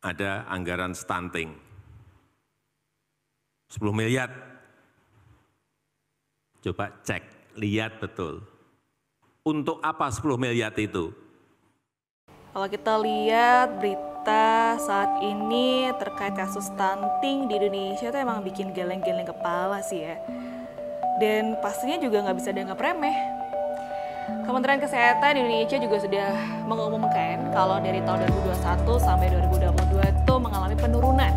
ada anggaran stunting. 10 miliar. Coba cek, lihat betul. Untuk apa 10 miliar itu? Kalau kita lihat berita saat ini terkait kasus stunting di Indonesia itu emang bikin geleng-geleng kepala sih ya. Dan pastinya juga nggak bisa dianggap remeh. Kementerian Kesehatan Indonesia juga sudah mengumumkan kalau dari tahun 2021 sampai 2022 itu mengalami penurunan.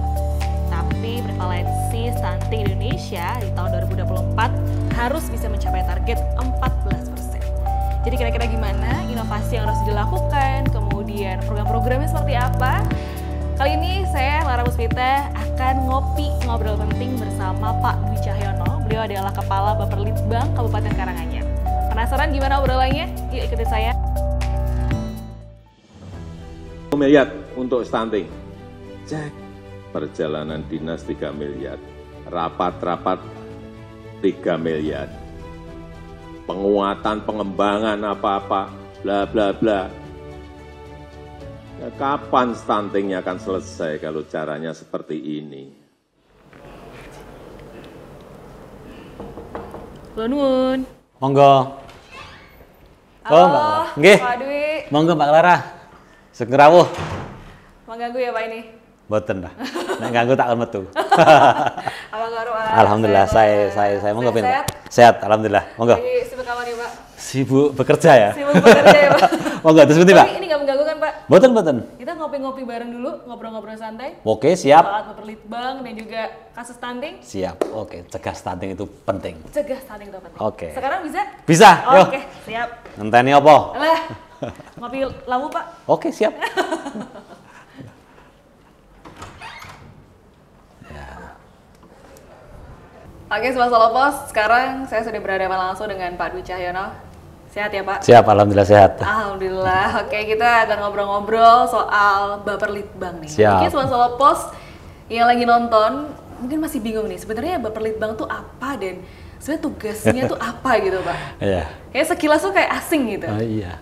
Tapi prevalensi stunting Indonesia di tahun 2024 harus bisa mencapai target 14%. Jadi kira-kira gimana inovasi yang harus dilakukan, kemudian program-programnya seperti apa? Kali ini saya, Lara Puspita, akan ngobrol penting bersama Pak Dwi Cahyono. Beliau adalah Kepala Bapperlitbang Kabupaten Karanganyar. Penasaran gimana obrolannya? Yuk ikutin saya. 1 miliar untuk stunting. Cek. Perjalanan dinas 3 miliar. Rapat-rapat 3 miliar. Penguatan, pengembangan apa-apa, bla bla bla. Ya, kapan stuntingnya akan selesai kalau caranya seperti ini? Nuwun. Monggo. Halo, Mbak Lara. Nggih. Pak Dwi. Monggo Mbak Lara. Segrawuh. Mengganggu ya Pak ini? Mboten dah. Nek ganggu tak kon metu. Apa kabar Pak? Alhamdulillah saya monggo pinten. Sehat? Sehat, alhamdulillah. Monggo. Lagi sibuk apa nih Pak? Sibuk bekerja ya? Sibuk bekerja ya Pak? Monggo terus pundi, Pak? Tapi ini nggak mengganggu kan Pak? Mboten. Kita ngopi-ngopi bareng dulu, ngobrol-ngobrol santai. Oke, siap. Soal Bapperlitbang dan juga kasus stunting. Siap. Oke, cegah stunting itu penting. Cegah stunting itu penting. Oke. Sekarang bisa? Bisa, yo. Oke, siap. Ngenteni apa? Alah, ngopi lamu Pak. Oke, siap. Oke, Sobat Solopos, sekarang saya sudah berhadapan langsung dengan Pak Dwi Cahyono. Sehat ya Pak? Siap, alhamdulillah sehat. Alhamdulillah. Oke, kita akan ngobrol-ngobrol soal Bapperlitbang nih. Siap. Mungkin Sobat Solopos yang lagi nonton mungkin masih bingung nih, sebenarnya Bapperlitbang tuh apa dan sebenarnya tugasnya tuh apa gitu Pak? Iya. Kayak sekilas tuh kayak asing gitu. Oh iya.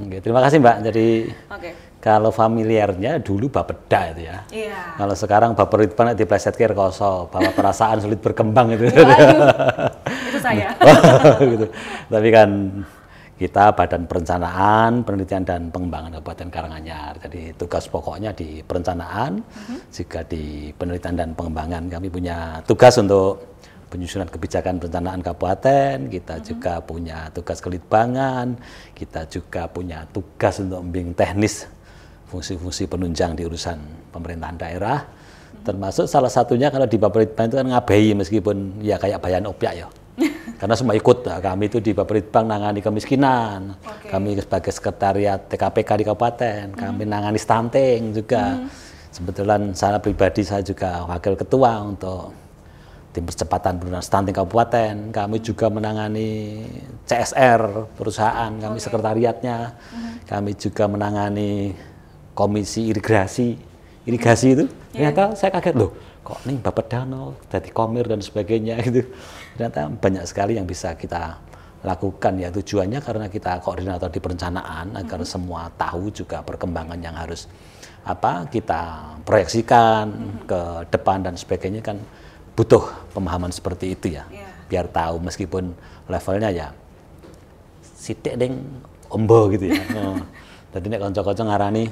Oke, terima kasih Mbak. Jadi Oke. kalau familiarnya dulu Bapeda itu ya. Iya. Kalau sekarang Bapperlitbang diplesetke rekoso, bahwa perasaan sulit berkembang itu. Itu saya. Gitu. Tapi kan kita Badan Perencanaan, Penelitian dan Pengembangan Kabupaten Karanganyar. Jadi tugas pokoknya di perencanaan, jika di penelitian dan pengembangan kami punya tugas untuk penyusunan kebijakan perencanaan kabupaten, kita juga punya tugas kelitbangan, kita juga punya tugas untuk membimbing teknis fungsi-fungsi penunjang di urusan pemerintahan daerah, termasuk salah satunya kalau di Bapperlitbang itu kan ngabehi meskipun ya kayak bayan opyak ya. Karena semua ikut, nah, kami itu di Bapperlitbang nangani kemiskinan, kami sebagai sekretariat TKPK di kabupaten, kami nangani stunting juga. Kebetulan saya pribadi saya juga wakil ketua untuk tim percepatan penurunan stunting kabupaten. Kami juga menangani CSR perusahaan, kami sekretariatnya. Kami juga menangani komisi irigasi itu. Ternyata saya kaget loh, kok nih Bapeda jadi komir dan sebagainya gitu. Ternyata banyak sekali yang bisa kita lakukan ya, tujuannya karena kita koordinator di perencanaan agar semua tahu juga perkembangan yang harus kita proyeksikan ke depan dan sebagainya, kan butuh pemahaman seperti itu ya. Biar tahu meskipun levelnya ya sithik ning ombo gitu ya. Jadi nek kanca-kanca ngarani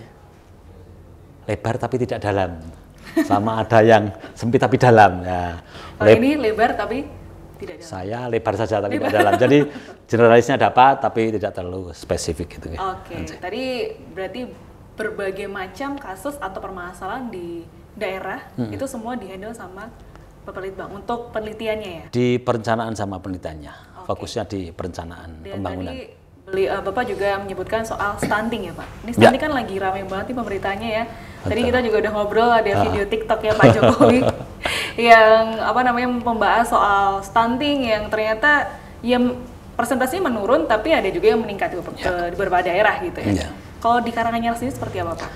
lebar tapi tidak dalam. Sama ada yang sempit tapi dalam ya. Ini lebar tapi tidak dalam. Saya lebar saja tapi tidak dalam. Jadi generalisnya dapat tapi tidak terlalu spesifik gitu. Oke. Tadi berarti berbagai macam kasus atau permasalahan di daerah itu semua dihandle sama Bapperlitbang untuk penelitiannya ya? Di perencanaan sama penelitiannya. Fokusnya di perencanaan pembangunan. Tadi Bapak juga menyebutkan soal stunting ya Pak. Ini stunting kan lagi ramai banget nih pemberitanya ya. Tadi kita juga udah ngobrol, ada video TikTok ya Pak Jokowi yang membahas soal stunting yang ternyata ya persentasenya menurun tapi ada juga yang meningkat di beberapa daerah gitu ya. Kalau di Karanganyar sendiri seperti apa Pak?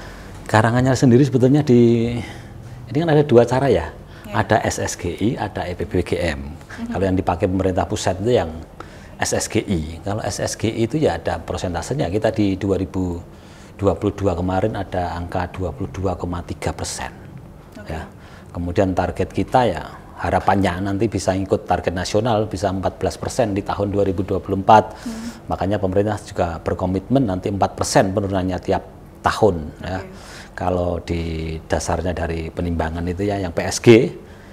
Karanganyar sendiri sebetulnya ini kan ada dua cara ya. Ada SSGI, ada EPBGM. Kalau yang dipakai pemerintah pusat itu yang SSGI. Kalau SSGI itu ya ada persentasenya. Kita di 2022 22 kemarin ada angka 22,3%. Ya. Kemudian target kita ya harapannya nanti bisa ikut target nasional bisa 14% di tahun 2024. Makanya pemerintah juga berkomitmen nanti 4% penurunannya tiap tahun. Ya. Kalau di dasarnya dari penimbangan itu ya yang PSG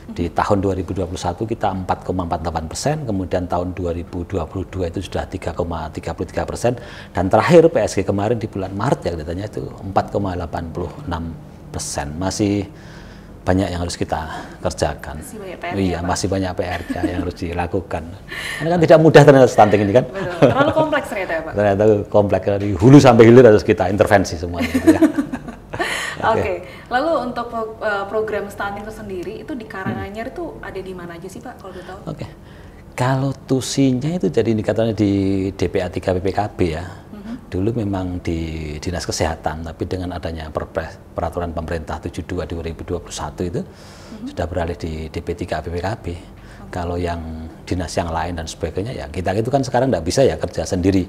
di tahun 2021 kita 4,48%, kemudian tahun 2022 itu sudah 3,33%, dan terakhir PSG kemarin di bulan Maret ya kelihatannya itu 4,86%. Masih banyak yang harus kita kerjakan. Masih banyak PR, iya, masih banyak PR yang harus dilakukan. Karena kan tidak mudah ternyata stunting ini kan. Betul. Terlalu kompleks ternyata ya Pak. Ternyata kompleks dari hulu sampai hilir harus kita intervensi semuanya. Gitu ya. Oke. Lalu untuk program stunting itu sendiri itu di Karanganyar itu ada di mana aja sih Pak kalau boleh tahu? Oke. Kalau tusinya itu jadi indikatornya di DPA 3 PPKB ya. Dulu memang di Dinas Kesehatan, tapi dengan adanya peraturan pemerintah 72 2021 itu sudah beralih di DP3 BPKB. Kalau yang dinas yang lain dan sebagainya ya kita itu kan sekarang nggak bisa ya kerja sendiri.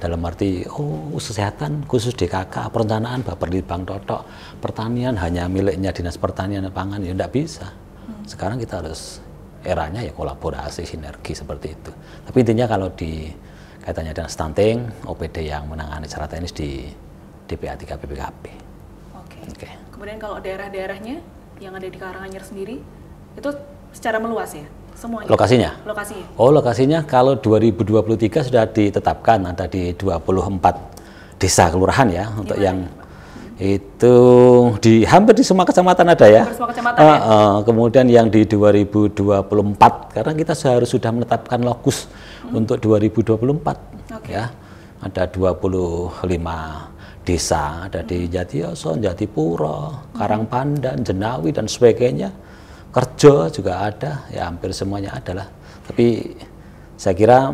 Dalam arti kesehatan khusus DKK, perencanaan Baperditbang Totok, pertanian hanya miliknya Dinas Pertanian dan Pangan ya nggak bisa. Sekarang kita harus eranya ya kolaborasi, sinergi seperti itu. Tapi intinya kalau di kaitannya dengan stunting, OPD yang menangani secara teknis di DPA 3 PPKB. Oke. Kemudian kalau daerah-daerahnya yang ada di Karanganyar sendiri, itu secara meluas ya? Semuanya? Lokasinya? Lokasinya. Lokasinya kalau 2023 sudah ditetapkan ada di 24 desa kelurahan ya, untuk yang itu di hampir di semua kecamatan ada ya. Hampir semua kecamatan ya? Kemudian yang di 2024, karena kita sudah menetapkan lokus untuk 2024 ya, ada 25 desa, ada di Jatiyoso, Jatipuro, Karangpandan, Jenawi dan sebagainya. Kerjo juga ada, ya hampir semuanya ada lah. Tapi saya kira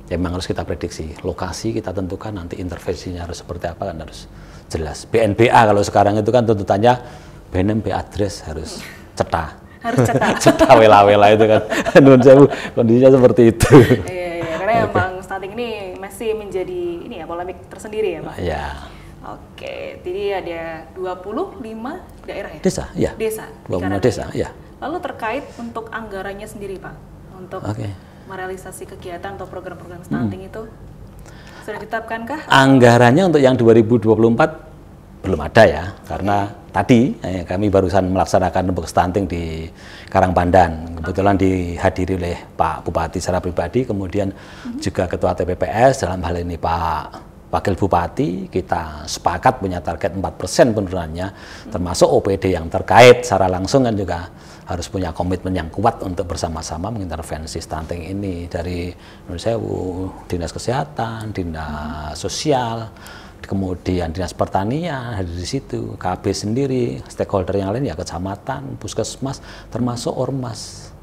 ya memang harus kita prediksi, lokasi kita tentukan, nanti intervensinya harus seperti apa kan harus jelas. BNPA kalau sekarang itu kan tuntutannya BNMP address harus cetak. Harus cetak. Cetak wela-wela itu kan. Menurut saya kondisinya seperti itu. Iya, karena emang stunting ini masih menjadi ini ya polemik tersendiri ya Pak. Iya. Oke, jadi ada 25 daerah ya? Desa, ya. Desa. 25 desa, ya. Lalu terkait untuk anggarannya sendiri Pak, untuk merealisasi kegiatan atau program-program stunting itu sudah ditetapkankah? Anggarannya untuk yang 2024 belum ada ya, karena tadi kami barusan melaksanakan rembuk stunting di Karangpandan. Kebetulan dihadiri oleh Pak Bupati secara pribadi, kemudian juga Ketua TPPS, dalam hal ini Pak Wakil Bupati. Kita sepakat punya target 4% penurunannya, termasuk OPD yang terkait secara langsung kan juga harus punya komitmen yang kuat untuk bersama-sama mengintervensi stunting ini, dari menurut saya Dinas Kesehatan, Dinas Sosial, kemudian Dinas Pertanian hadir di situ, KB sendiri, stakeholder yang lain ya kecamatan, puskesmas, termasuk ormas,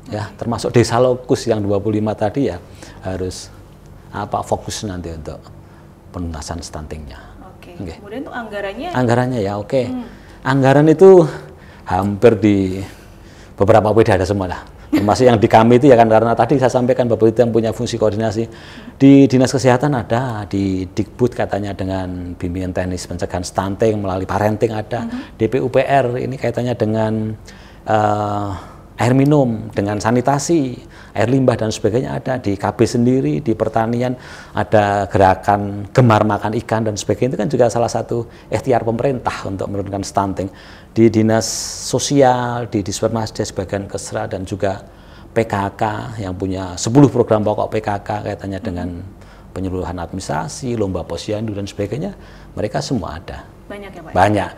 ya termasuk desa lokus yang 25 tadi ya harus fokus nanti untuk penunasan stuntingnya. Oke. Kemudian untuk anggarannya? Anggarannya ya anggaran itu hampir di beberapa OPD ada semua lah. Termasuk yang di kami itu ya kan, karena tadi saya sampaikan Bapak itu yang punya fungsi koordinasi. Di Dinas Kesehatan ada, di Dikbud katanya dengan bimbingan teknis pencegahan stunting melalui parenting ada, DPUPR ini kaitannya dengan air minum, dengan sanitasi, air limbah dan sebagainya ada, di KB sendiri, di pertanian ada gerakan gemar makan ikan dan sebagainya, itu kan juga salah satu ikhtiar pemerintah untuk menurunkan stunting. Di Dinas Sosial, di Dispermasdes, bagian Kesra dan juga PKK yang punya 10 program pokok PKK kaitannya dengan penyeluruhan administrasi, lomba posyandu dan sebagainya, mereka semua ada. Banyak ya Pak? Banyak.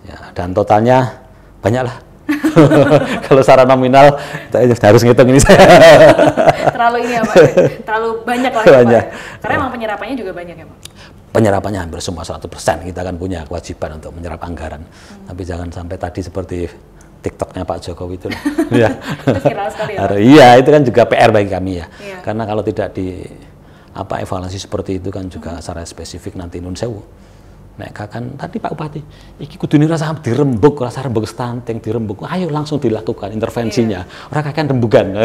Ya, dan totalnya banyak lah. Kalau secara nominal harus ngitung ini saya. Terlalu ini ya Pak, terlalu banyak lah ya Pak. Karena emang penyerapannya juga banyak ya Pak. Penyerapannya hampir semua 100%, kita kan punya kewajiban untuk menyerap anggaran. Tapi jangan sampai tadi seperti TikToknya Pak Jokowi itu. Ya. Viral sekali ya Pak. Iya, itu kan juga PR bagi kami ya. Karena kalau tidak di evaluasi seperti itu kan juga secara spesifik nanti nun sewu. Nek kakan tadi Pak Bupati, iki kudune rasa dirembuk stunting, dirembuk. Ayo langsung dilakukan intervensinya. Orang kakan rembukan.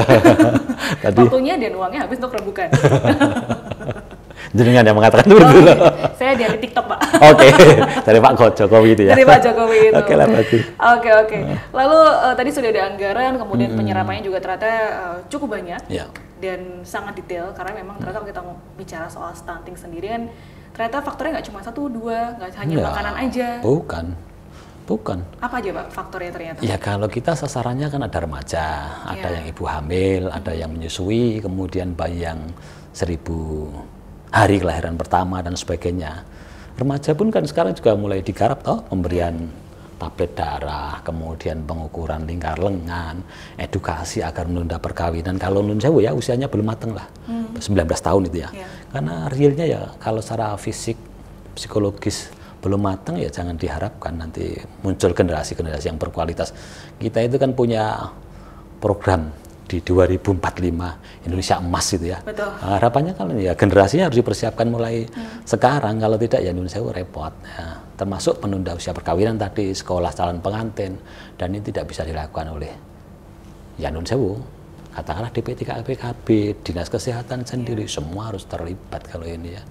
Waktunya dan uangnya habis untuk rembukan. Jenengan yang mengatakan seperti itu. Saya dari TikTok, Pak. Oke, dari Pak Jokowi itu ya. Dari Pak Jokowi itu. Oke lah berarti. Oke. Lalu tadi sudah ada anggaran, kemudian penyerapannya juga ternyata cukup banyak dan sangat detail karena memang ternyata kalau kita mau bicara soal stunting sendiri kan ternyata faktornya nggak cuma 1, 2, nggak hanya makanan aja. Bukan. Apa aja Pak faktornya ternyata? Ya kalau kita sasarannya kan ada remaja, ada yang ibu hamil, ada yang menyusui, kemudian bayi yang 1000 hari kelahiran pertama dan sebagainya. Remaja pun kan sekarang juga mulai digarap pemberian tablet darah, kemudian pengukuran lingkar lengan, edukasi agar menunda perkawinan. Kalau nun sewu ya usianya belum matang lah, 19 tahun itu ya. Karena realnya ya kalau secara fisik, psikologis belum matang ya jangan diharapkan nanti muncul generasi-generasi yang berkualitas. Kita itu kan punya program di 2045 Indonesia Emas itu ya. Betul. Harapannya kan ya generasinya harus dipersiapkan mulai sekarang, kalau tidak ya Indonesia repot. Ya. Termasuk penunda usia perkawinan tadi, sekolah calon pengantin, dan ini tidak bisa dilakukan oleh ya Indonesia. Katakanlah DP3 PKB, Dinas Kesehatan sendiri, semua harus terlibat kalau ini ya.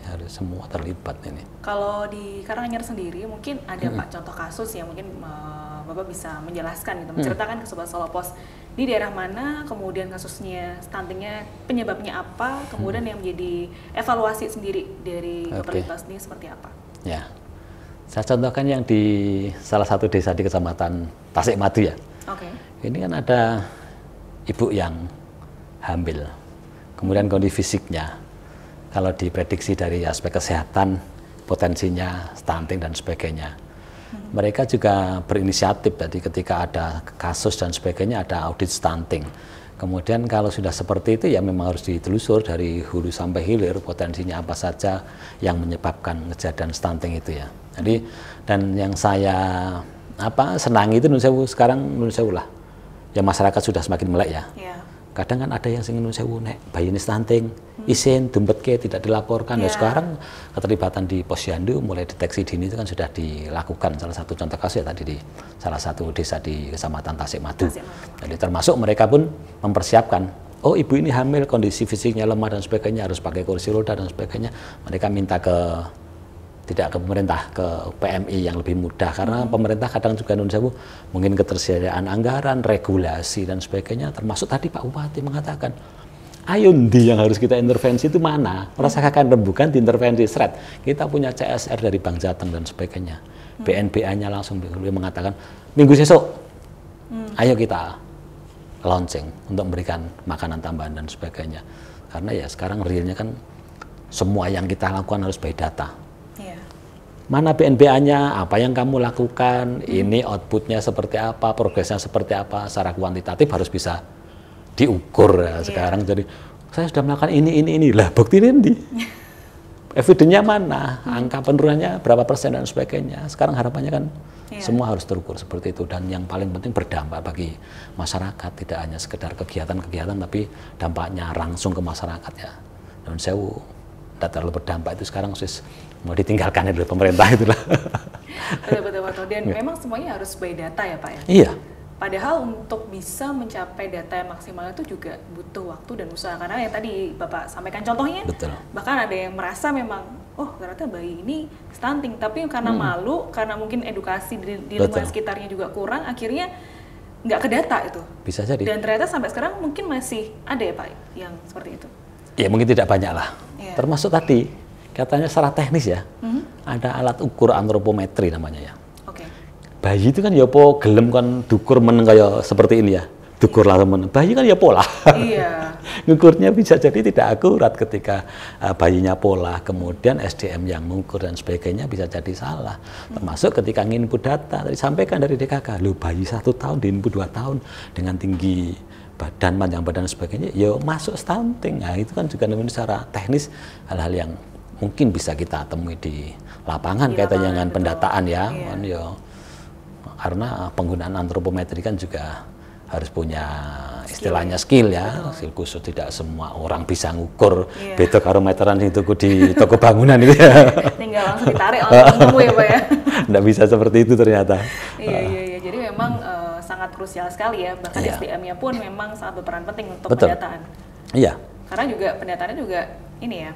Harus semua terlibat ini. Kalau di Karanganyar sendiri mungkin ada Pak contoh kasus yang mungkin Bapak bisa menjelaskan gitu, menceritakan ke Sobat Solo Pos di daerah mana, kemudian kasusnya stuntingnya penyebabnya apa, kemudian yang menjadi evaluasi sendiri dari pemerintah sendiri seperti apa? Ya, saya contohkan yang di salah satu desa di Kecamatan Tasikmadu ya. Ini kan ada ibu yang hamil, kemudian kondisi fisiknya kalau diprediksi dari aspek kesehatan potensinya stunting dan sebagainya. Mereka juga berinisiatif, jadi ketika ada kasus dan sebagainya ada audit stunting. Kemudian kalau sudah seperti itu ya memang harus ditelusur dari hulu sampai hilir potensinya apa saja yang menyebabkan kejadian stunting itu ya. Jadi dan yang saya senangi itu sekarang lah ya masyarakat sudah semakin melek ya. Kadang kan ada yang sing nun sewu nek bayi ini stunting, isin dumpetke tidak dilaporkan. Ya sekarang keterlibatan di Posyandu mulai deteksi dini itu kan sudah dilakukan. Salah satu contoh kasus ya tadi di salah satu desa di Kecamatan Tasikmadu. Jadi termasuk mereka pun mempersiapkan, oh ibu ini hamil, kondisi fisiknya lemah dan sebagainya, harus pakai kursi roda dan sebagainya. Mereka minta tidak ke pemerintah, ke PMI yang lebih mudah, karena pemerintah kadang juga nun sewu mungkin ketersediaan anggaran, regulasi dan sebagainya, termasuk tadi Pak Bupati mengatakan ayo yang harus kita intervensi itu mana, merasakan rembukan diintervensi seret. Kita punya CSR dari Bank Jateng dan sebagainya, BNBA-nya langsung mengatakan minggu besok ayo kita launching untuk memberikan makanan tambahan dan sebagainya, karena ya sekarang realnya kan semua yang kita lakukan harus by data. Mana BNBA-nya, apa yang kamu lakukan, ini outputnya seperti apa, progresnya seperti apa, secara kuantitatif harus bisa diukur ya sekarang. Jadi saya sudah melakukan ini, lah buktiin di evidennya mana, angka penurunannya berapa persen dan sebagainya. Sekarang harapannya kan semua harus terukur seperti itu, dan yang paling penting berdampak bagi masyarakat, tidak hanya sekedar kegiatan-kegiatan tapi dampaknya langsung ke masyarakat ya. Dan saya tidak terlalu berdampak itu sekarang mau ditinggalkan oleh pemerintah itulah. Betul. Dan memang semuanya harus by data ya Pak ya? Iya. Padahal untuk bisa mencapai data yang maksimal itu juga butuh waktu dan usaha. Karena yang tadi Bapak sampaikan contohnya, bahkan ada yang merasa memang, oh ternyata bayi ini stunting. Tapi karena malu, karena mungkin edukasi di lingkungan sekitarnya juga kurang, akhirnya nggak ke data itu. Bisa jadi. Dan ternyata sampai sekarang mungkin masih ada ya Pak yang seperti itu? Ya mungkin tidak banyak lah. Termasuk tadi, katanya secara teknis ya, ada alat ukur antropometri namanya ya. Bayi itu kan ya po gelem kan dukur meneng kayak seperti ini ya, dukur lah teman. Bayi kan ya pola. Ngukurnya bisa jadi tidak akurat ketika bayinya pola, kemudian SDM yang mengukur dan sebagainya bisa jadi salah. Termasuk ketika nginput data, tadi sampaikan dari DKK, lo bayi 1 tahun diinput 2 tahun dengan tinggi badan, panjang badan dan sebagainya, ya masuk stunting. Nah itu kan juga secara teknis hal-hal yang mungkin bisa kita temui di lapangan kaitannya dengan pendataan ya. Karena penggunaan antropometri kan juga harus punya istilahnya skill ya, skill khusus, tidak semua orang bisa ngukur beda karo meteran di toko bangunan itu ya. Tinggal langsung ditarik langsung ketemu ya Pak ya. Nggak bisa seperti itu ternyata. Iya. Jadi memang sangat krusial sekali ya, bahkan SDM-nya pun memang sangat berperan penting untuk pendataan. Iya. Karena juga pendataannya juga ini ya,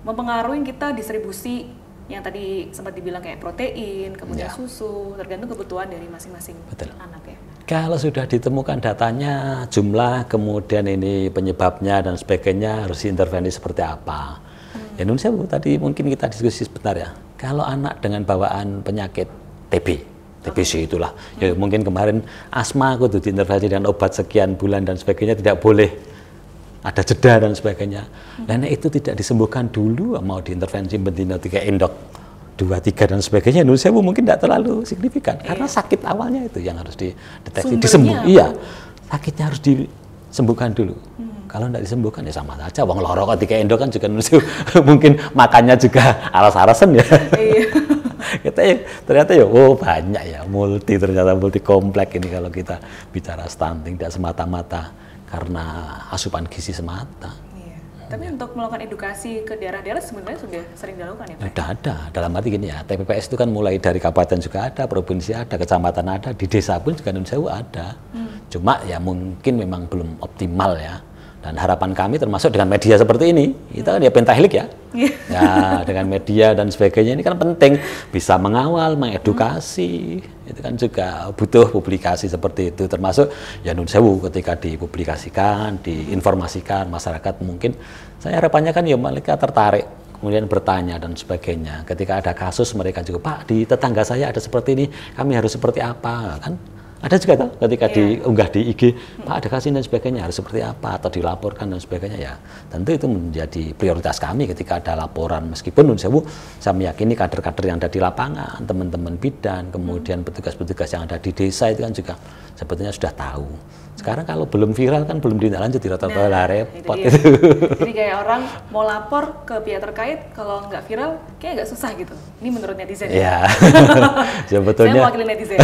mempengaruhi kita distribusi yang tadi sempat dibilang kayak protein, kemudian susu, tergantung kebutuhan dari masing-masing anak ya. Kalau sudah ditemukan datanya, jumlah, kemudian ini penyebabnya dan sebagainya, harus diintervensi seperti apa. Ya nun sewu, tadi mungkin kita diskusi sebentar ya. Kalau anak dengan bawaan penyakit TBC itulah, ya mungkin kemarin asma aku tuh diintervensi dengan obat sekian bulan dan sebagainya, tidak boleh ada jeda dan sebagainya. Dan itu tidak disembuhkan dulu, mau diintervensi bendina 3 endok 2, 3 dan sebagainya, menurut saya mungkin tidak terlalu signifikan karena sakit awalnya itu yang harus dideteksi, disembuh. Iya, sakitnya harus disembuhkan dulu. Kalau tidak disembuhkan ya sama saja. Wong loro kok 3 endok kan juga mungkin makannya juga alas-alasan ya. Kita ya, ternyata ya banyak ya, ternyata multi kompleks ini kalau kita bicara stunting, tidak semata-mata karena asupan gizi semata. Iya. Tapi untuk melakukan edukasi ke daerah-daerah sebenarnya sudah sering dilakukan ya Pak? Sudah ada, dalam arti gini ya, TPPS itu kan mulai dari kabupaten juga ada, provinsi ada, kecamatan ada, di desa pun juga Nun Sewu ada. Cuma ya mungkin memang belum optimal ya. Dan harapan kami termasuk dengan media seperti ini, kita kan ya pentahelik ya. Ya dengan media dan sebagainya ini kan penting, bisa mengawal, mengedukasi, itu kan juga butuh publikasi seperti itu, termasuk ya Nun Sewu ketika dipublikasikan, diinformasikan masyarakat, mungkin saya harapannya kan ya mereka tertarik, kemudian bertanya dan sebagainya. Ketika ada kasus mereka juga, Pak di tetangga saya ada seperti ini, kami harus seperti apa kan? Ada juga tuh ketika diunggah di IG, Pak ada kasus dan sebagainya harus seperti apa, atau dilaporkan dan sebagainya ya. Tentu itu menjadi prioritas kami ketika ada laporan, meskipun Nun Sewu saya meyakini kader-kader yang ada di lapangan, teman-teman bidan, kemudian petugas-petugas yang ada di desa itu kan juga sebetulnya sudah tahu. Sekarang kalau belum viral kan belum ditindaklanjuti, rata-rata repot itu. Jadi kayak orang mau lapor ke pihak terkait, kalau nggak viral kayak nggak susah gitu. Ini menurut netizen. Ya. Sebetulnya. Saya mewakili netizen.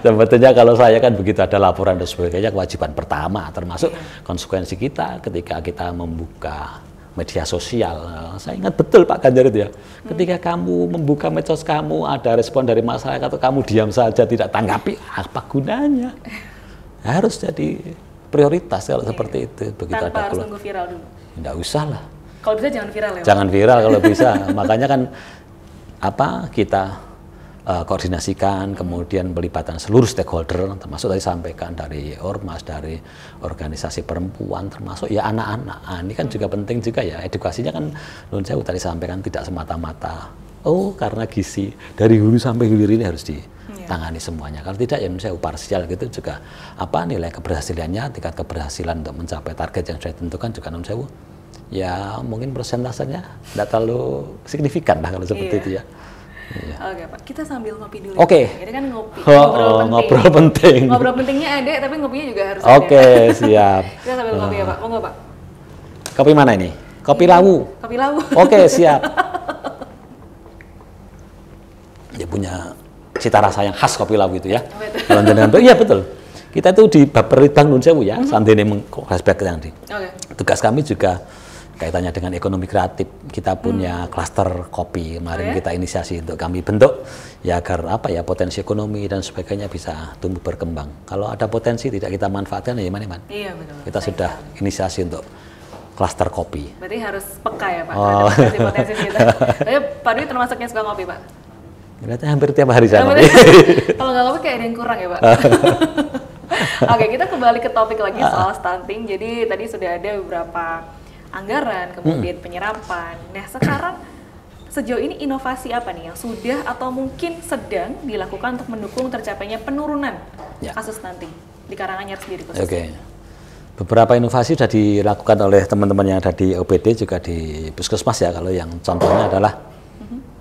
Sebetulnya kalau saya kan begitu ada laporan dan sebagainya, kewajiban pertama termasuk konsekuensi kita ketika kita membuka media sosial. Saya ingat betul Pak Ganjar itu ya, ketika kamu membuka medsos kamu ada respon dari masyarakat atau kamu diam saja tidak tanggapi, apa gunanya? Harus jadi prioritas kalau seperti itu. Begitu tanpa ada harus nunggu viral dulu. Tidak usah lah. Kalau bisa jangan viral ya. Jangan viral kalau bisa. Makanya kan kita koordinasikan, kemudian pelibatan seluruh stakeholder, termasuk tadi sampaikan dari ormas, dari organisasi perempuan, termasuk ya anak-anak. Ini kan juga penting juga ya, edukasinya kan Nun Sewu tadi sampaikan tidak semata-mata karena gizi dari hulu sampai hilir ini harus ditangani semuanya. Kalau tidak ya Nun Sewu parsial gitu juga nilai keberhasilannya, tingkat keberhasilan untuk mencapai target yang sudah ditentukan juga Nun Sewu ya mungkin persentasenya tidak terlalu signifikan lah kalau seperti itu ya. Iya. Oke Pak, kita sambil ngopi dulu. Oke. Ini kan ngopi. Ngobrol penting. Ngobrol pentingnya ada, tapi ngopinya juga harus ada. Oke, siap. Kita sambil ngopi ya Pak. Monggo Pak. Kopi mana ini? Kopi lawu. Kopi lawu. Oke, siap. Dia punya cita rasa yang khas kopi lawu itu ya. Iya betul. Kita itu di Baperitbang Nun Sewu ya, santene mengflashback yang di. Tugas kami juga kaitannya dengan ekonomi kreatif. Kita punya klaster kopi, kemarin kita inisiasi untuk kami bentuk ya agar potensi ekonomi dan sebagainya bisa tumbuh berkembang. Kalau ada potensi tidak kita manfaatkan ya mana-mana. Iya betul. Kita sudah inisiasi untuk klaster kopi. Berarti harus peka ya Pak, potensi kita. Tapi Pak Dwi termasuk yang suka ngopi Pak? Ternyata hampir tiap hari saya ngopi. Kalau nggak ngopi kayak ada yang kurang ya Pak. Oke, kita kembali ke topik lagi soal stunting. Jadi tadi sudah ada beberapa anggaran, kemudian penyerapan. Nah, sekarang sejauh ini inovasi apa nih yang sudah atau mungkin sedang dilakukan untuk mendukung tercapainya penurunan kasus stunting di Karanganyar sendiri khususnya? Oke. Beberapa inovasi sudah dilakukan oleh teman-teman yang ada di OPD juga di Puskesmas ya. Kalau yang contohnya adalah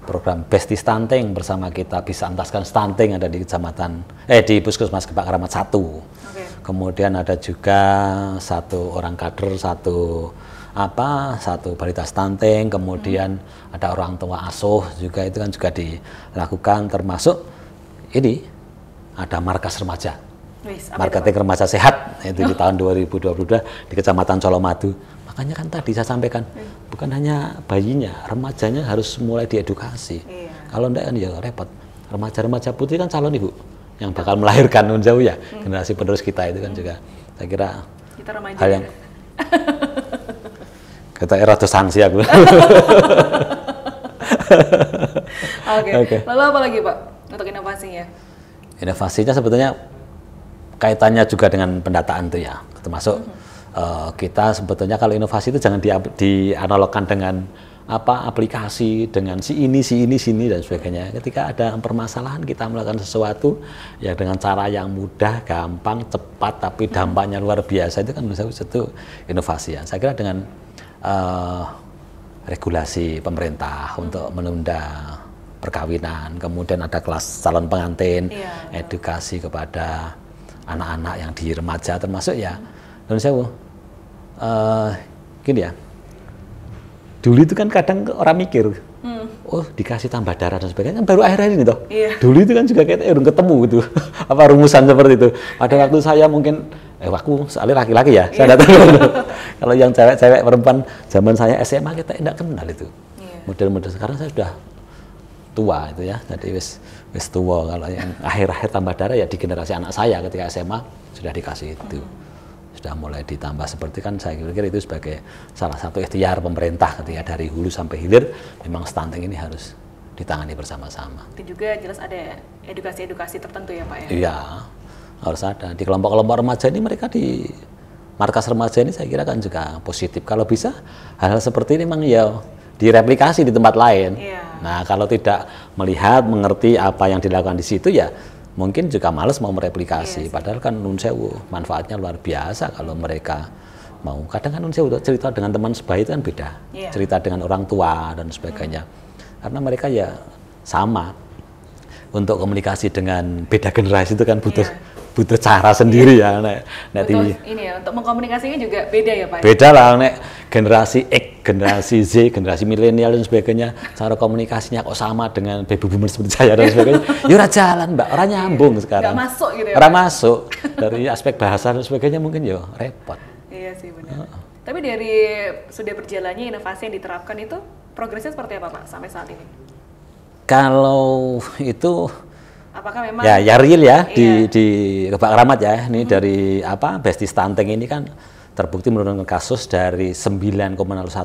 program Besti Stunting bersama kita bisa entaskan stunting ada di di Puskesmas Gebak Keramat 1. Kemudian ada juga satu orang kader, satu balita stunting, kemudian ada orang tua asuh juga itu kan juga dilakukan, termasuk ini ada markas remaja, marketing remaja sehat itu di tahun 2022 di Kecamatan Colomadu. Makanya kan tadi saya sampaikan bukan hanya bayinya, remajanya harus mulai diedukasi. Kalau enggak kan ya repot. Remaja-remaja putri kan calon ibu yang bakal melahirkan Nun Sewu ya, generasi penerus kita itu kan juga saya kira hal yang Kita rada sanksi aku. Oke. Lalu apa lagi Pak untuk inovasinya? Inovasinya sebetulnya kaitannya juga dengan pendataan itu ya, termasuk kita sebetulnya kalau inovasi itu jangan dianalogkan dengan aplikasi dengan sini dan sebagainya. Ketika ada permasalahan kita melakukan sesuatu ya dengan cara yang mudah, gampang, cepat tapi dampaknya luar biasa, itu kan itu inovasi ya. Saya kira dengan regulasi pemerintah untuk menunda perkawinan, kemudian ada kelas calon pengantin, edukasi kepada anak-anak yang di remaja termasuk ya. Dan saya gini ya, dulu itu kan kadang orang mikir, oh dikasih tambah darah dan sebagainya, kan baru akhir-akhir ini toh. Dulu itu kan juga kayak belum ketemu gitu, apa rumusan seperti itu. Pada waktu saya mungkin, aku soalnya laki-laki ya, saya tidak tahu. Kalau yang cewek-cewek perempuan zaman saya SMA kita tidak kenal itu. Model-model sekarang saya sudah tua itu ya, jadi wis tua. Kalau yang akhir-akhir tambah darah ya di generasi anak saya ketika SMA sudah dikasih itu, sudah mulai ditambah seperti kan. Saya pikir itu sebagai salah satu ikhtiar pemerintah ketika dari hulu sampai hilir memang stunting ini harus ditangani bersama-sama. Itu juga jelas ada edukasi-edukasi tertentu ya Pak ya? Iya, harus ada. Di kelompok-kelompok remaja ini, mereka di markas remaja ini saya kira kan juga positif. Kalau bisa hal-hal seperti ini memang ya direplikasi di tempat lain. Nah, kalau tidak melihat, mengerti apa yang dilakukan di situ ya mungkin juga males mau mereplikasi. Padahal kan nun sewu manfaatnya luar biasa kalau mereka mau. Kadang kan nun sewu cerita dengan teman sebaya itu kan beda. Cerita dengan orang tua dan sebagainya. Karena mereka ya sama. Untuk komunikasi dengan beda generasi itu kan butuh cara sendiri ya. Ini ya, untuk mengkomunikasinya juga beda ya Pak? Beda lah, nek generasi X, generasi Z, generasi milenial dan sebagainya, cara komunikasinya kok sama dengan baby boomer seperti saya dan sebagainya. Ya ora jalan Mbak, ora nyambung sekarang. Nggak masuk gitu ya? Ora masuk. Dari aspek bahasa dan sebagainya mungkin ya repot. Iya sih benar. Tapi dari sudah berjalannya inovasi yang diterapkan itu, progresnya seperti apa Pak sampai saat ini? Kalau itu apakah memang ya real ya di Kebak Keramat ya, ini dari Besti Stunting ini kan terbukti menurunkan kasus dari 9,01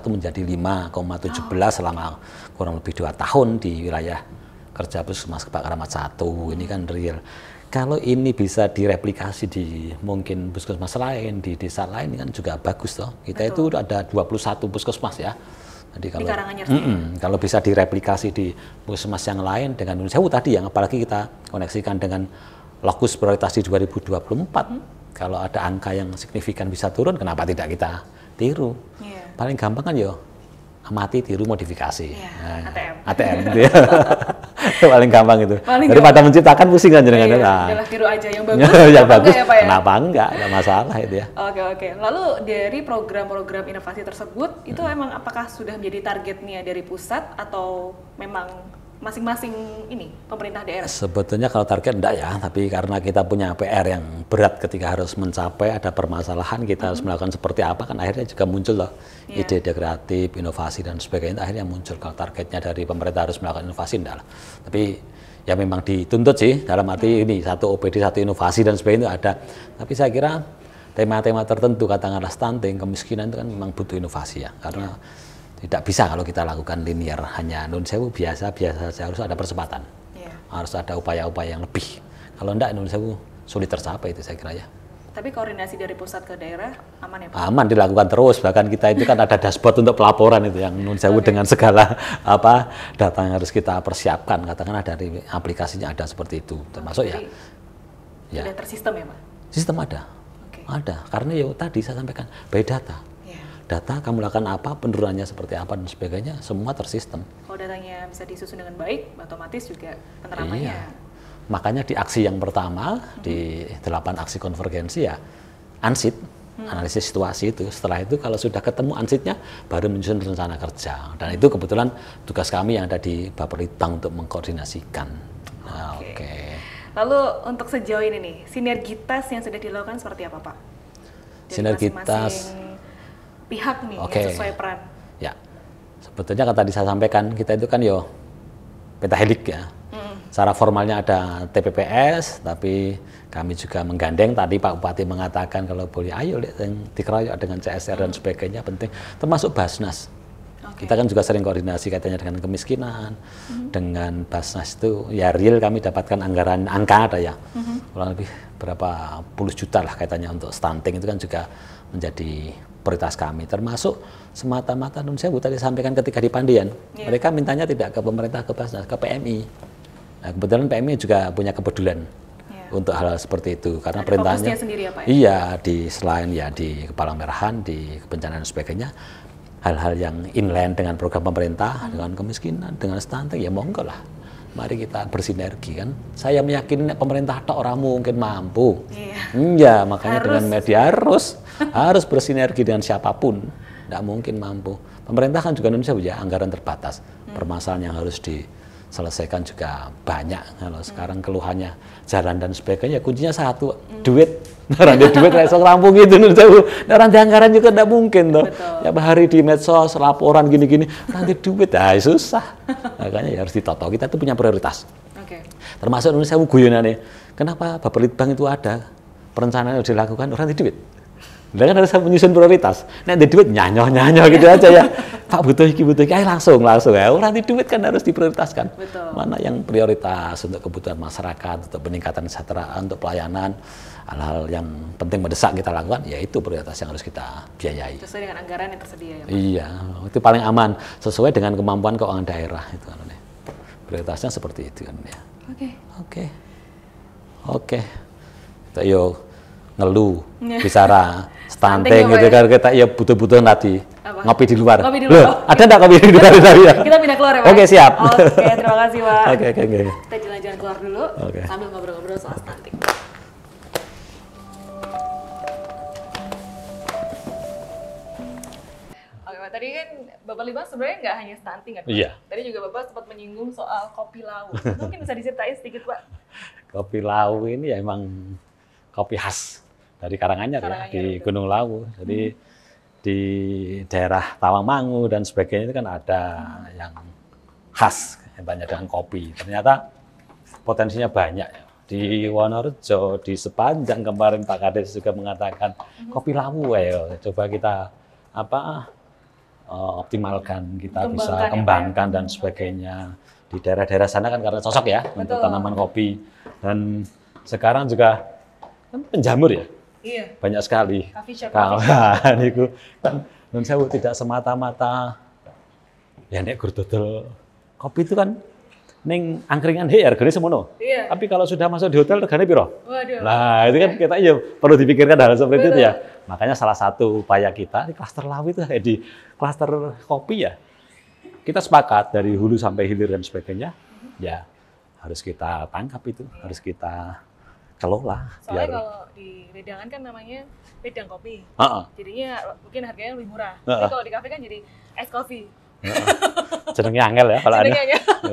menjadi 5,17 selama kurang lebih 2 tahun di wilayah kerja Puskesmas Kebak Keramat 1. Ini kan real. Kalau ini bisa direplikasi di mungkin puskesmas lain, di desa lain kan juga bagus toh. Kita itu ada 21 puskesmas ya. Jadi kalau bisa direplikasi di puskesmas yang lain dengan Nun Sewu tadi yang apalagi kita koneksikan dengan lokus prioritas di 2024, kalau ada angka yang signifikan bisa turun, kenapa tidak kita tiru? Paling gampang kan yo amati, tiru, modifikasi. ATM gitu ya. Paling gampang itu. Daripada menciptakan pusing kan jenengan. Adalah tiru aja yang bagus. Yang bagus. Ya, Pak, ya? Kenapa enggak? Enggak masalah itu ya. Oke. Lalu dari program-program inovasi tersebut itu emang apakah sudah menjadi targetnya dari pusat atau memang masing-masing ini pemerintah daerah? Sebetulnya kalau target enggak ya, tapi karena kita punya PR yang berat ketika harus mencapai ada permasalahan, kita harus melakukan seperti apa, kan akhirnya juga muncul loh ide-ide kreatif, inovasi dan sebagainya. Akhirnya muncul. Kalau targetnya dari pemerintah harus melakukan inovasi enggak lah. Tapi ya memang dituntut sih dalam arti ini satu OPD, satu inovasi dan sebagainya itu ada. Tapi saya kira tema-tema tertentu katakanlah stunting, kemiskinan itu kan memang butuh inovasi ya, karena tidak bisa kalau kita lakukan linear, hanya Nun Sewu biasa saja, harus ada percepatan, harus ada upaya-upaya yang lebih. Kalau enggak Nun Sewu sulit tercapai itu saya kira ya. Tapi koordinasi dari pusat ke daerah aman ya Pak? Aman, dilakukan terus, bahkan kita itu kan ada dashboard untuk pelaporan itu yang Nun Sewu dengan segala data yang harus kita persiapkan, katakanlah dari aplikasinya ada seperti itu, termasuk sudah tersistem ya Pak? Sistem ada, ada, karena ya tadi saya sampaikan by data kamu lakukan apa, penurunannya seperti apa dan sebagainya, semua tersistem. Kalau datanya bisa disusun dengan baik, otomatis juga penerapannya. Makanya di aksi yang pertama, di 8 aksi konvergensi ya, ANSIT, analisis situasi itu. Setelah itu kalau sudah ketemu ANSIT-nya, baru menyusun rencana kerja. Dan itu kebetulan tugas kami yang ada di Bapelitbang untuk mengkoordinasikan. Lalu untuk sejauh ini nih, sinergitas yang sudah dilakukan seperti apa Pak? Dari sinergitas pihak nih yang sesuai peran. Ya, sebetulnya kan tadi saya sampaikan kita itu kan pentahelik ya. Secara formalnya ada TPPS, tapi kami juga menggandeng, tadi Pak Bupati mengatakan kalau boleh ayo lihat yang dikeroyok dengan CSR dan sebagainya penting, termasuk Basnas. Kita kan juga sering koordinasi katanya dengan kemiskinan, dengan Basnas itu ya real kami dapatkan anggaran, angka ada ya, kurang lebih berapa puluh juta lah katanya untuk stunting, itu kan juga menjadi prioritas kami, termasuk semata-mata nun sewu tadi sampaikan ketika di Pandian, mereka mintanya tidak ke pemerintah, ke Basnas, ke PMI. Nah, kebetulan PMI juga punya kepedulian untuk hal seperti itu, karena perintahnya sendiri ya, Pak, ya? Iya, di selain ya di Kepala Merahan, di kebencanaan dan sebagainya, hal-hal yang inline dengan program pemerintah, dengan kemiskinan, dengan stunting, ya monggo lah. Mari kita bersinergi kan. Saya meyakini pemerintah tok orang mungkin mampu. Iya, makanya dengan media harus bersinergi dengan siapapun. Tidak mungkin mampu. Pemerintah kan juga Indonesia punya anggaran terbatas. Permasalahan yang harus diselesaikan juga banyak. Kalau sekarang keluhannya jalan dan sebagainya, kuncinya satu, duit. Nanti duit kayak rampung gitu, nanti anggaran juga tidak mungkin toh. Ya hari di medsos laporan gini-gini, nanti duit, susah. Makanya ya harus ditoto. Kita itu punya prioritas. Termasuk Indonesia guyonane. Kenapa Bapelitbang itu ada perencanaan yang dilakukan orang di duit? Dia kan harus menyusun prioritas. Nanti duit nyanyoh gitu aja ya. Pak butuh iki, ayo langsung ya. Orang di duit kan harus diprioritaskan. Mana yang prioritas untuk kebutuhan masyarakat, untuk peningkatan kesejahteraan, untuk pelayanan, hal-hal yang penting mendesak kita lakukan, ya itu prioritas yang harus kita biayai. Sesuai dengan anggaran yang tersedia ya, Pak? Iya, itu paling aman sesuai dengan kemampuan keuangan daerah itu kan. Prioritasnya seperti itu kan ya. Oke. Kita yuk ngeluh, bicara stunting gitu kan, kita ya butuh-butuh tadi. Ngopi di luar. Loh, ada enggak kopi di luar tadi ya? Kita pindah keluar ya, Pak? Oke, siap. Oke, terima kasih, Pak. Oke. Kita jalan-jalan keluar dulu sambil ngobrol-ngobrol soal stunting. Oke, Pak, tadi kan Bapak Libang sebenarnya nggak hanya stunting kan, Pak? Iya. Tadi juga Bapak sempat menyinggung soal kopi lau. Mungkin bisa diceritain sedikit, Pak? Kopi lau ini ya emang kopi khas dari Karanganyar ya, di Gunung Lawu. Jadi di daerah Tawangmangu dan sebagainya itu kan ada yang khas, banyak dengan kopi. Ternyata potensinya banyak ya. Di Wonorejo, di sepanjang kemarin Pak Kades juga mengatakan kopi Lawu ya, coba kita optimalkan, kita bisa kembangkan dan sebagainya. Di daerah-daerah sana kan karena cocok ya untuk tanaman kopi. Dan sekarang juga kan penjamur ya. Iya. Banyak sekali. Kawan niku kan nun sewu tidak semata-mata ya nek gur dodol kopi itu kan ning angkringan harganya semono. Iya. Tapi kalau sudah masuk di hotel regane piro? Waduh. Nah, itu kan kita ya perlu dipikirkan hal seperti itu ya. Makanya salah satu upaya kita di klaster Lawu itu di klaster kopi ya. Kita sepakat dari hulu sampai hilir dan sebagainya. Ya harus kita tangkap itu, harus kita kelola. Soalnya kalau di Wedangan kan namanya wedang kopi. Jadinya mungkin harganya lebih murah. Tapi kalau di kafe kan jadi es kopi. Jenengnya angel ya kalau ada.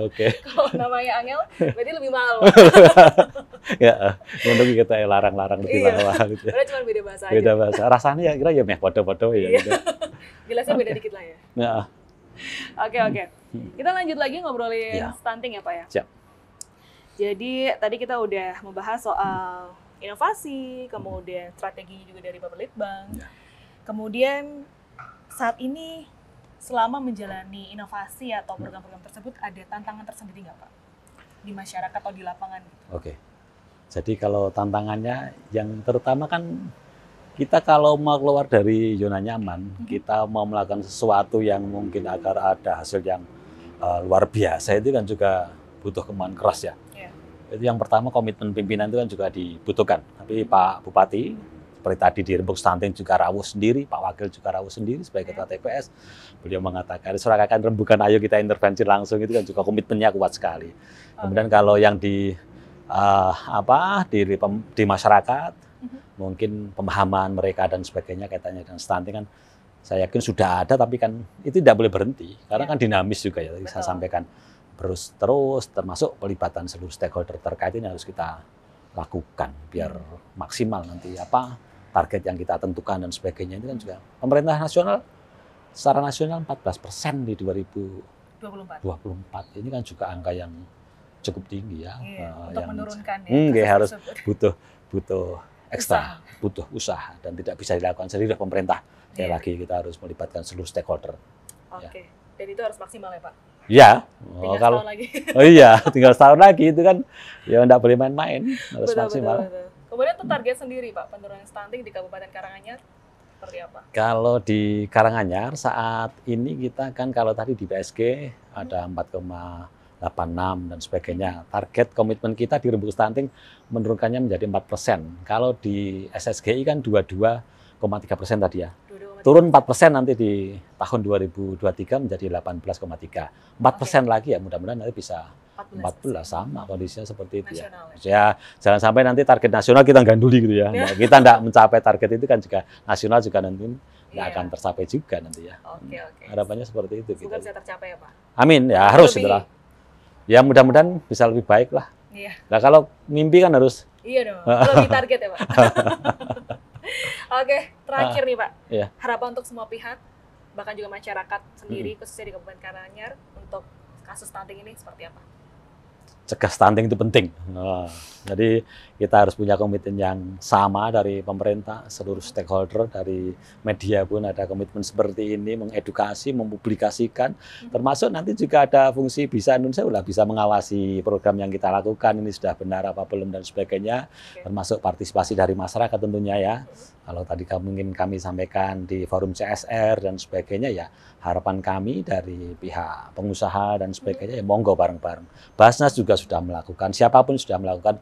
Oke. Kalau namanya angel berarti lebih mahal. Ya, untuk kita larang-larang lebih mahal gitu. Padahal cuma beda bahasa aja. Beda bahasa. Rasanya ya kira ya meh podo-podo ya gitu. Gelasnya beda dikit lah ya. Oke. Kita lanjut lagi ngobrolin stunting ya, Pak ya. Siap. Jadi tadi kita udah membahas soal inovasi, kemudian strateginya juga dari Bapelitbang. Kemudian saat ini selama menjalani inovasi atau program-program tersebut ada tantangan tersendiri nggak, Pak? Di masyarakat atau di lapangan? Oke. Jadi kalau tantangannya yang terutama kan kita kalau mau keluar dari zona nyaman, kita mau melakukan sesuatu yang mungkin agar ada hasil yang luar biasa itu kan juga butuh kemauan keras ya. Itu yang pertama, komitmen pimpinan itu kan juga dibutuhkan. Tapi Pak Bupati, seperti tadi di Rembuk Stunting juga rawuh sendiri, Pak Wakil juga rawuh sendiri sebagai Ketua TPS. Beliau mengatakan, surakakan rembukan ayo kita intervensi langsung, itu kan juga komitmennya kuat sekali. Kemudian kalau yang di masyarakat, mungkin pemahaman mereka dan sebagainya kaitannya dengan stunting kan saya yakin sudah ada, tapi kan itu tidak boleh berhenti. Karena kan dinamis juga ya, saya sampaikan. Terus termasuk pelibatan seluruh stakeholder terkait ini harus kita lakukan biar maksimal nanti target yang kita tentukan dan sebagainya. Itu kan juga pemerintah nasional secara nasional 14% di 2024. Ini kan juga angka yang cukup tinggi ya. Untuk menurunkan harus butuh ekstra, butuh usaha dan tidak bisa dilakukan sendiri oleh pemerintah. Sekali lagi kita harus melibatkan seluruh stakeholder. Oke. Dan itu harus maksimal ya Pak? Ya. Tinggal setahun lagi. Iya, tinggal setahun lagi itu kan ya nggak boleh main-main, harus maksimal. Betul. Kemudian untuk target sendiri Pak, penurunan stunting di Kabupaten Karanganyar seperti apa? Kalau di Karanganyar saat ini kita kan kalau tadi di PSG ada 4,86 dan sebagainya. Target komitmen kita di Rembuk Stunting menurunkannya menjadi 4%. Kalau di SSGI kan 22,3% tadi ya. Turun 4% nanti di tahun 2023 menjadi 18,3. 4% lagi ya mudah-mudahan nanti bisa 14 sama kondisinya seperti itu ya. Ya jangan sampai nanti target nasional kita ganduli gitu ya. Nah, kita tidak mencapai target itu kan juga nasional juga nanti nggak akan tercapai juga nanti ya. Oke. Harapannya seperti itu. Semoga bisa tercapai ya Pak. Amin ya harus itulah. Ya mudah-mudahan bisa lebih baik lah. Iya. Nah kalau mimpi kan harus. Iya dong. Lebih target ya Pak. Oke, terakhir nih Pak. Iya. Harapan untuk semua pihak, bahkan juga masyarakat sendiri, khususnya di Kabupaten Karanganyar, untuk kasus stunting ini seperti apa? Cegah stunting itu penting. Jadi kita harus punya komitmen yang sama dari pemerintah, seluruh stakeholder, dari media pun ada komitmen seperti ini, mengedukasi, mempublikasikan, termasuk nanti juga ada fungsi Bisa Indonesia bisa mengawasi program yang kita lakukan, ini sudah benar apa belum dan sebagainya, termasuk partisipasi dari masyarakat tentunya ya. Kalau tadi mungkin kami sampaikan di forum CSR dan sebagainya ya, harapan kami dari pihak pengusaha dan sebagainya ya monggo bareng-bareng. Basnas juga sudah melakukan, siapapun sudah melakukan,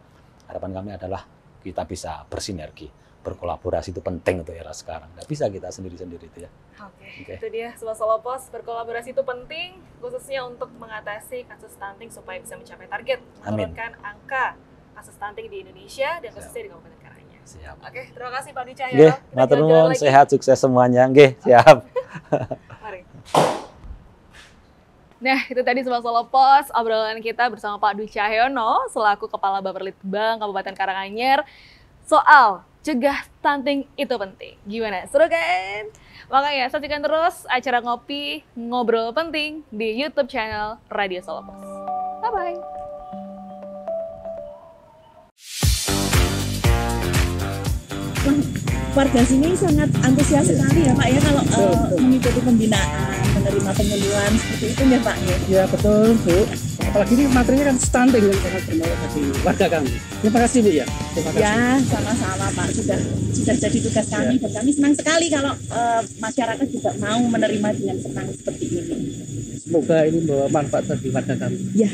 harapan kami adalah kita bisa bersinergi, berkolaborasi itu penting untuk era sekarang. Nggak bisa kita sendiri-sendiri itu ya. Oke. Itu dia Sobat Solopos, berkolaborasi itu penting, khususnya untuk mengatasi kasus stunting supaya bisa mencapai target, menurunkan angka kasus stunting di Indonesia dan khususnya di Kabupaten Karanganyar. Siap. Oke, terima kasih Pak Dwi Cahyono. Matur nuwun, sehat, sukses semuanya. Nggih, siap. Mari. Nah, itu tadi Sobat Solopos, obrolan kita bersama Pak Dwi Cahyono selaku Kepala Bapperlitbang Kabupaten Karanganyar soal cegah stunting itu penting. Gimana? Seru kan? Makanya saksikan terus acara Ngopi Ngobrol Penting di YouTube channel Radio Solopos. Bye-bye. Warga sini sangat antusias sekali ya Pak ya kalau mengikuti pembinaan, menerima penyuluhan seperti itu ya Pak ya? Ya betul Bu, apalagi ini materinya kan stunting yang sangat bermanfaat bagi warga kami. Terima kasih Bu ya. Terima kasih. Ya sama-sama Pak, sudah jadi tugas kami dan kami senang sekali kalau masyarakat juga mau menerima dengan senang seperti ini. Semoga ini membawa manfaat bagi warga kami. Ya.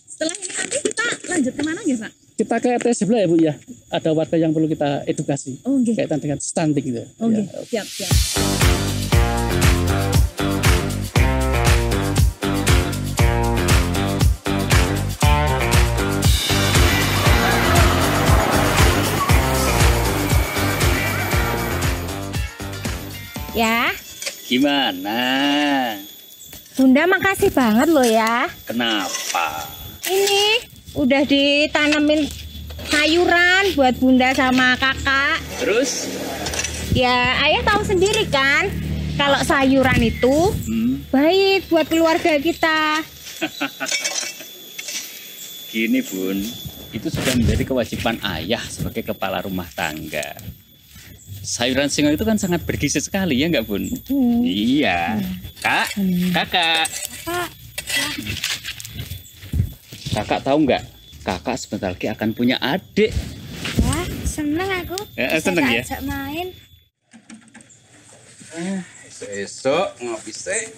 Setelah ini nanti kita lanjut kemana ya Pak? Kita ke RT sebelah ya Bu ya, ada warga yang perlu kita edukasi kaitan dengan stunting gitu. Oke, ya. siap. Ya. Gimana? Bunda makasih banget loh ya. Kenapa? Ini udah ditanemin sayuran buat Bunda sama kakak. Terus? Ya ayah tahu sendiri kan, kalau sayuran itu baik buat keluarga kita. Gini Bun, itu sudah menjadi kewajiban ayah sebagai kepala rumah tangga. Sayuran singkong itu kan sangat bergizi sekali ya nggak Bun? Iya. Kakak. Kakak tahu nggak? Kakak sebentar lagi akan punya adik. Wah, seneng aku. Seneng ya? Ajak main. Esok ngopi sih.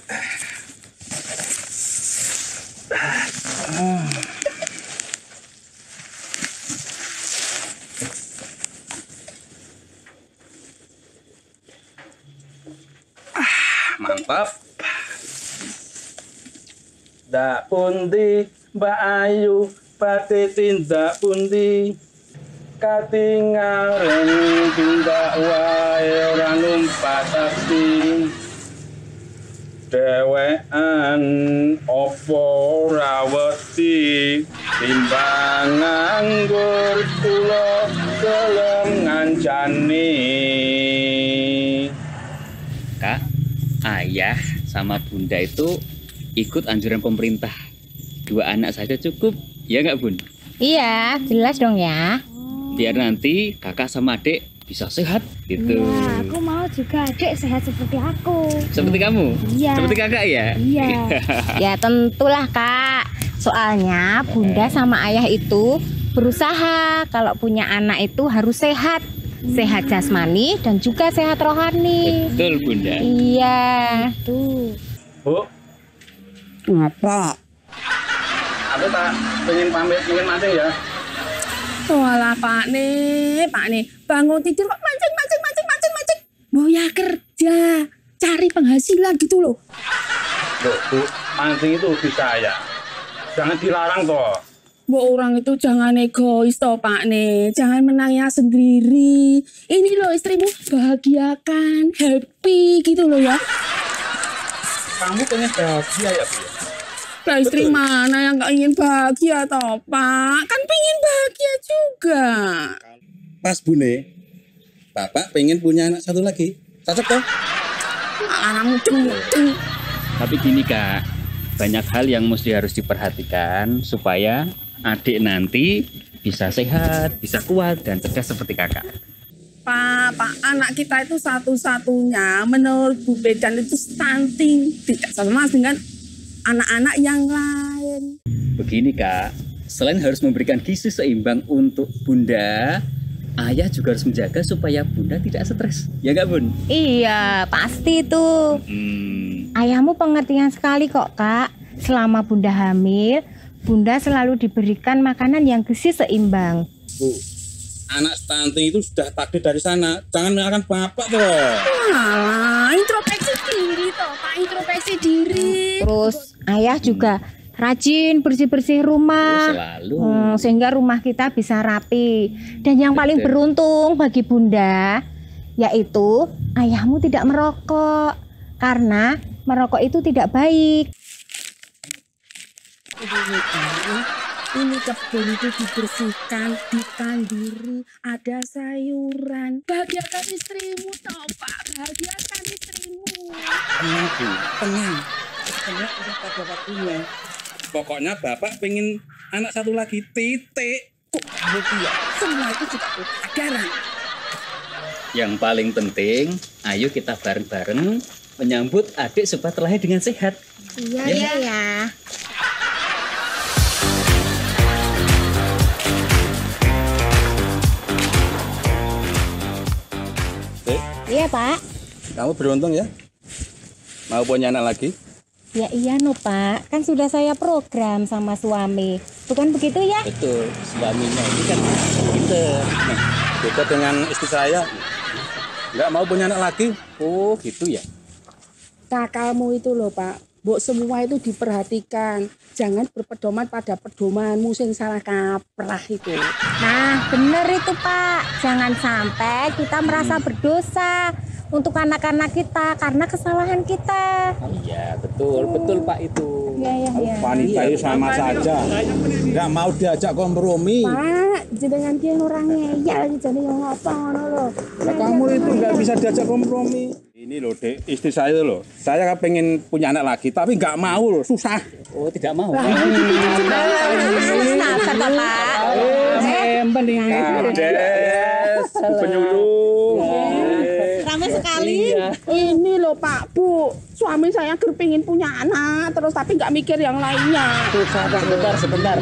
Mantap. Dak pundi Mbak Ayu pati tindak pundi katinggalan tindak wae ora numpak taksi dewekan opo ora wedi timbang nganggur kula gelem ngancani. Kak, ayah sama bunda itu ikut anjuran pemerintah. 2 anak saja cukup, ya nggak Bun? Iya, jelas dong ya. Biar nanti kakak sama adik bisa sehat gitu. Iya, aku mau juga adik sehat seperti aku. Seperti kamu? Iya. Seperti kakak ya? Iya. Ya tentulah Kak. Soalnya bunda sama ayah itu berusaha kalau punya anak itu harus sehat. Sehat jasmani dan juga sehat rohani. Betul Bunda. Iya. Tuh. Bu, Ngapa? aku tak pengen pamit, pengen mancing ya. Walah Pak nih, bangun tidur kok mancing. Mau ya kerja, cari penghasilan gitu loh. Loh, Bu, mancing itu bisa ya. Jangan dilarang toh. Bu orang itu jangan egois toh Pak nih, jangan menanya sendiri. Ini loh istrimu bahagiakan, happy gitu loh ya. Kamu pengen bahagia ya, Bu? Lah istri mana yang gak ingin bahagia toh Pak? Kan pengen bahagia juga. Pas Bune, Bapak pengen punya anak satu lagi. Cocok toh? Anakmu ceng. Tapi gini Kak, banyak hal yang mesti harus diperhatikan supaya adik nanti bisa sehat, bisa kuat dan cerdas seperti kakak. Pak, anak kita itu satu-satunya menurut Bu Bedan itu stunting, tidak sama dengan anak-anak yang lain. Begini Kak, selain harus memberikan gizi seimbang untuk Bunda, ayah juga harus menjaga supaya Bunda tidak stres. Ya nggak Bun? Iya, pasti tuh. Ayahmu pengertian sekali kok Kak. Selama Bunda hamil, Bunda selalu diberikan makanan yang gizi seimbang. Bu, anak stunting itu sudah takdir dari sana. Jangan menyalahkan Bapak toh. Wah, introspeksi diri toh Pak, introspeksi diri. Terus ayah juga rajin bersih-bersih rumah. Selalu. Sehingga rumah kita bisa rapi. Dan yang paling beruntung bagi Bunda, yaitu ayahmu tidak merokok. Karena merokok itu tidak baik. Ini kebun itu dibersihkan, ditanduri, ada sayuran. Bahagiakan istrimu toh Pak, bahagiakan istrimu. Tenang Bu, tenang. Semua sudah pada waktunya. Pokoknya Bapak pengen anak satu lagi, titik. Kok ya? Semua itu juga kesadaran. Yang paling penting, ayo kita bareng-bareng menyambut adik supaya terlahir dengan sehat. Iya ya. Iya Pak. Kamu beruntung ya. Mau punya anak lagi? Ya iya no Pak, kan sudah saya program sama suami. Bukan begitu ya? Betul, suaminya ini kan pinter. Beda dengan istri saya. Nggak mau punya anak lagi. Oh gitu ya. Kakalmu itu loh Pak, Mbok semua itu diperhatikan. Jangan berpedoman pada pedomanmu sing salah kaprah itu. Nah bener itu Pak, jangan sampai kita merasa berdosa untuk anak-anak kita karena kesalahan kita. Iya betul Pak itu. Iya. Wanita itu sama saja. Nggak mau diajak kompromi. Pak, jenengan ki orangnya ya jadi yang apa ngono lho. Nah, kamu itu nggak bisa diajak kompromi. Ini loh Dek, istri saya loh. Saya kan pengen punya anak lagi, tapi nggak mau loh, susah. Oh tidak mau. Sabar Pak. Kades, penyuluh. Ramai sekali. Ini loh Pak, Bu, suami saya kepingin punya anak terus tapi nggak mikir yang lainnya. Sebentar.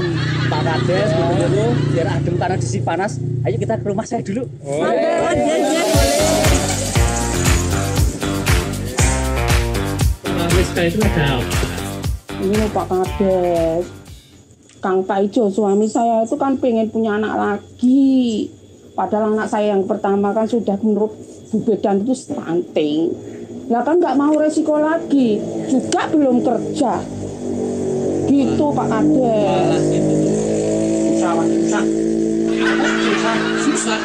Pak Kades, Bu Penyuluh, biar adem karena di sini panas. Ayo kita ke rumah saya dulu. Itu ada Ini loh Pak Kades, Kang Taijo suami saya itu kan pengen punya anak lagi. Padahal anak saya yang pertama kan sudah menurut Bu Bedan itu stunting. Lah kan nggak mau resiko lagi, juga belum kerja. Gitu Pak Kades. susah.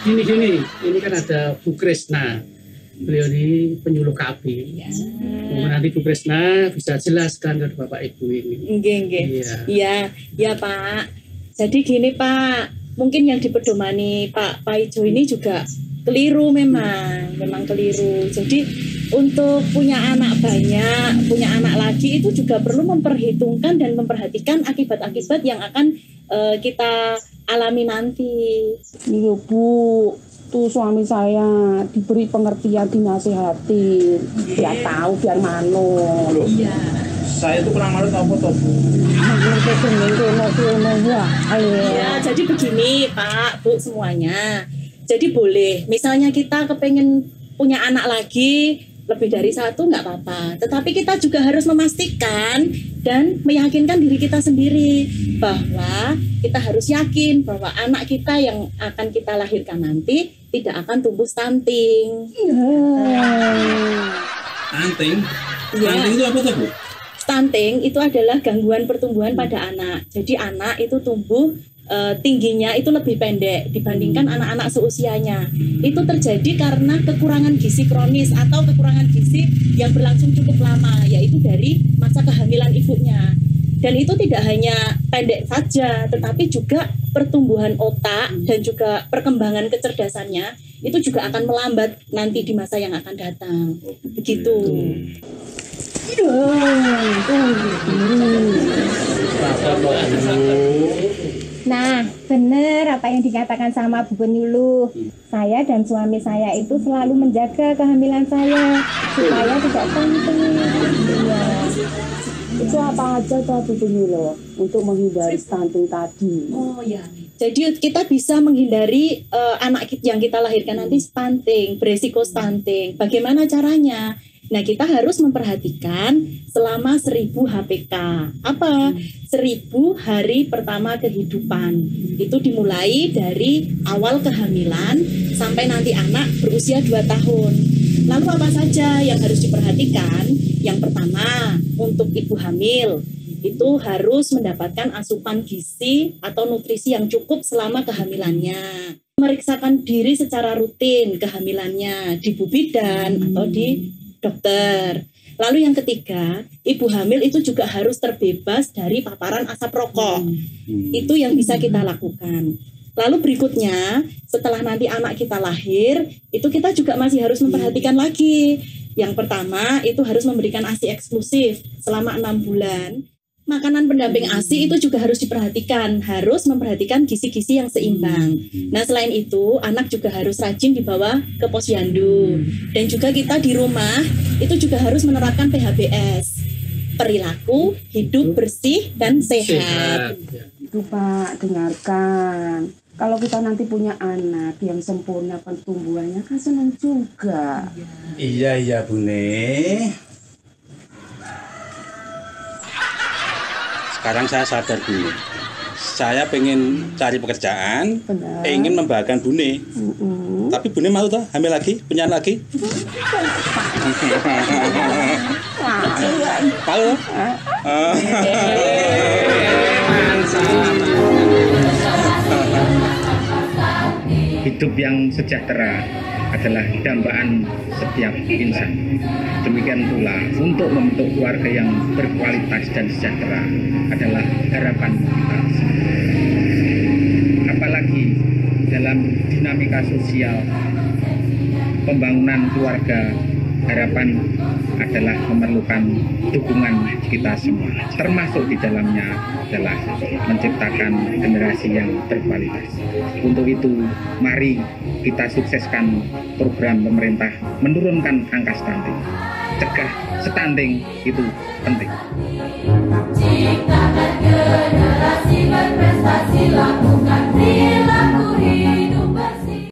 Ini kan ada Bu Kresna. Beliau ini penyuluh KB. Nanti Bu Kresna bisa jelaskan ke Bapak Ibu ini. Iya Pak. Jadi gini Pak, mungkin yang dipedomani Pak Paijo ini juga keliru memang keliru. Jadi untuk punya anak banyak, punya anak lagi itu juga perlu memperhitungkan dan memperhatikan akibat-akibat yang akan kita alami nanti. Iya Bu, tuh suami saya diberi pengertian, dinasihatin, biar tahu, biar manut. Iya. Saya itu kurang manut apa toh Bu? Ya, jadi begini Pak, Bu semuanya. Jadi boleh, misalnya kita kepengen punya anak lagi, lebih dari satu nggak apa-apa. Tetapi kita juga harus memastikan dan meyakinkan diri kita sendiri bahwa kita harus yakin bahwa anak kita yang akan kita lahirkan nanti tidak akan tumbuh stunting. Stunting? Ya. Stunting itu apa tuh Bu? Stunting itu adalah gangguan pertumbuhan pada anak. Jadi anak itu tumbuh tingginya itu lebih pendek dibandingkan anak-anak seusianya. Itu terjadi karena kekurangan gizi kronis atau kekurangan gizi yang berlangsung cukup lama, yaitu dari masa kehamilan ibunya. Dan itu tidak hanya pendek saja, tetapi juga pertumbuhan otak dan juga perkembangan kecerdasannya itu juga akan melambat nanti di masa yang akan datang. Begitu. Nah, benar apa yang dikatakan sama Bu Penyuluh. Saya dan suami saya itu selalu menjaga kehamilan saya supaya tidak stunting. Iya. Itu apa aja tuh Bu Penyuluh untuk menghindari stunting tadi? Oh ya. Jadi kita bisa menghindari anak yang kita lahirkan nanti stunting, beresiko stunting. Bagaimana caranya? Nah, kita harus memperhatikan selama 1000 HPK. Apa? 1000 hari pertama kehidupan. Itu dimulai dari awal kehamilan sampai nanti anak berusia 2 tahun. Lalu apa saja yang harus diperhatikan? Yang pertama, untuk ibu hamil itu harus mendapatkan asupan gizi atau nutrisi yang cukup selama kehamilannya. Meriksakan diri secara rutin kehamilannya di bu bidan atau di dokter. Lalu yang ketiga, ibu hamil itu juga harus terbebas dari paparan asap rokok. Itu yang bisa kita lakukan. Lalu berikutnya, setelah nanti anak kita lahir, itu kita juga masih harus memperhatikan lagi. Yang pertama, itu harus memberikan ASI eksklusif selama 6 bulan. Makanan pendamping ASI itu juga harus diperhatikan, harus memperhatikan gizi-gizi yang seimbang. Nah, selain itu, anak juga harus rajin dibawa ke posyandu. Dan juga kita di rumah itu juga harus menerapkan PHBS, perilaku hidup bersih dan sehat. Itu Pak, dengarkan. Kalau kita nanti punya anak yang sempurna pertumbuhannya kan senang juga. Iya Bune. Sekarang saya sadar Bune, saya pengen cari pekerjaan, ingin membahagiakan Bune. Tapi Bune mau tuh hamil lagi, punya anak lagi? Mau? Hidup yang sejahtera adalah dambaan setiap insan. Demikian pula untuk membentuk keluarga yang berkualitas dan sejahtera adalah harapan kita semua. Apalagi dalam dinamika sosial pembangunan keluarga, harapan adalah memerlukan dukungan kita semua. Termasuk di dalamnya adalah menciptakan generasi yang berkualitas. Untuk itu, mari kita sukseskan program pemerintah menurunkan angka stunting. Cegah stunting itu penting. Jika generasi berprestasi lakukan perilaku hidup.